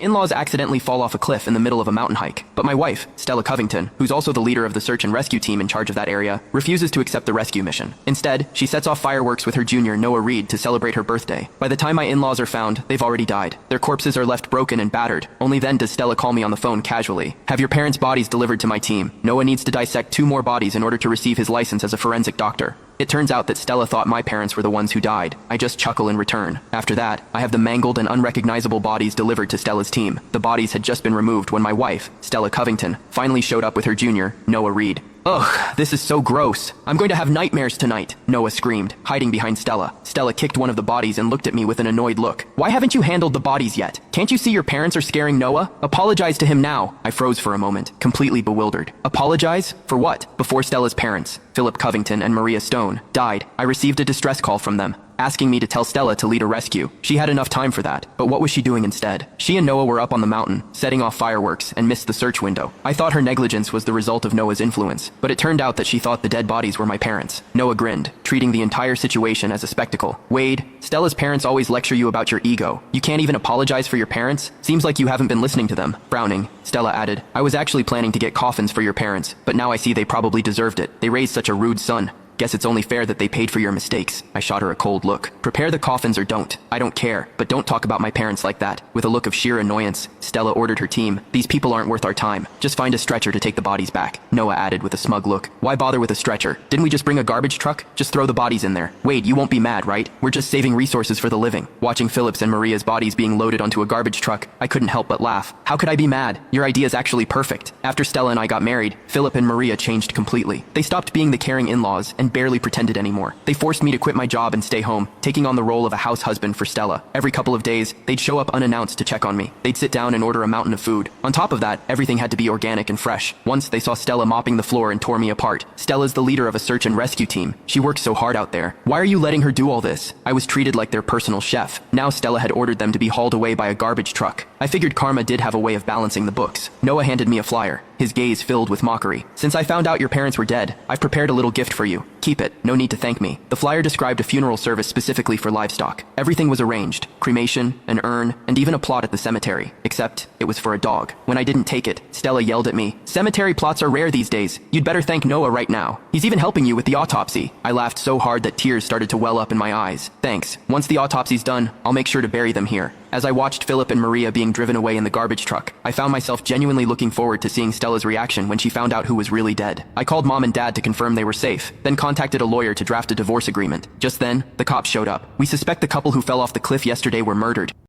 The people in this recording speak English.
In-laws accidentally fall off a cliff in the middle of a mountain hike, but my wife, Stella Covington, who's also the leader of the search and rescue team in charge of that area, refuses to accept the rescue mission. Instead, she sets off fireworks with her junior, Noah Reed, to celebrate her birthday. By the time my in-laws are found, they've already died. Their corpses are left broken and battered. Only then does Stella call me on the phone casually. "Have your parents' bodies delivered to my team. Noah needs to dissect 2 more bodies in order to receive his license as a forensic doctor." It turns out that Stella thought my parents were the ones who died. I just chuckle in return. After that, I have the mangled and unrecognizable bodies delivered to Stella's team. The bodies had just been removed when my wife, Stella Covington, finally showed up with her junior, Noah Reed. "Ugh, this is so gross. I'm going to have nightmares tonight," Noah screamed, hiding behind Stella. Stella kicked one of the bodies and looked at me with an annoyed look. "Why haven't you handled the bodies yet? Can't you see your parents are scaring Noah? Apologize to him now." I froze for a moment, completely bewildered. Apologize? For what? Before Stella's parents, Philip Covington and Maria Stone, died, I received a distress call from them, asking me to tell Stella to lead a rescue. She had enough time for that, but what was she doing instead? She and Noah were up on the mountain, setting off fireworks, and missed the search window. I thought her negligence was the result of Noah's influence, but it turned out that she thought the dead bodies were my parents. Noah grinned, treating the entire situation as a spectacle. "Wade, Stella's parents always lecture you about your ego. You can't even apologize for your parents? Seems like you haven't been listening to them." Frowning, Stella added, "I was actually planning to get coffins for your parents, but now I see they probably deserved it. They raised such a rude son. Guess it's only fair that they paid for your mistakes." I shot her a cold look. "Prepare the coffins or don't. I don't care, but don't talk about my parents like that." With a look of sheer annoyance, Stella ordered her team, "These people aren't worth our time. Just find a stretcher to take the bodies back." Noah added with a smug look, "Why bother with a stretcher? Didn't we just bring a garbage truck? Just throw the bodies in there." "Wade, you won't be mad, right? We're just saving resources for the living." Watching Philip's and Maria's bodies being loaded onto a garbage truck, I couldn't help but laugh. "How could I be mad? Your idea is actually perfect." After Stella and I got married, Philip and Maria changed completely. They stopped being the caring in-laws and barely pretended anymore. They forced me to quit my job and stay home, taking on the role of a house husband for Stella. Every couple of days, they'd show up unannounced to check on me. They'd sit down and order a mountain of food. On top of that, everything had to be organic and fresh. Once they saw Stella mopping the floor and tore me apart. "Stella's the leader of a search and rescue team. She works so hard out there. Why are you letting her do all this?" I was treated like their personal chef. Now Stella had ordered them to be hauled away by a garbage truck. I figured karma did have a way of balancing the books. Noah handed me a flyer, his gaze filled with mockery. "Since I found out your parents were dead, I've prepared a little gift for you. Keep it, no need to thank me." The flyer described a funeral service specifically for livestock. Everything was arranged: cremation, an urn, and even a plot at the cemetery. Except, it was for a dog. When I didn't take it, Stella yelled at me, "Cemetery plots are rare these days. You'd better thank Noah right now. He's even helping you with the autopsy." I laughed so hard that tears started to well up in my eyes. "Thanks. Once the autopsy's done, I'll make sure to bury them here." As I watched Philip and Maria being driven away in the garbage truck, I found myself genuinely looking forward to seeing Stella's reaction when she found out who was really dead. I called Mom and Dad to confirm they were safe, then contacted a lawyer to draft a divorce agreement. Just then, the cops showed up. "We suspect the couple who fell off the cliff yesterday were murdered."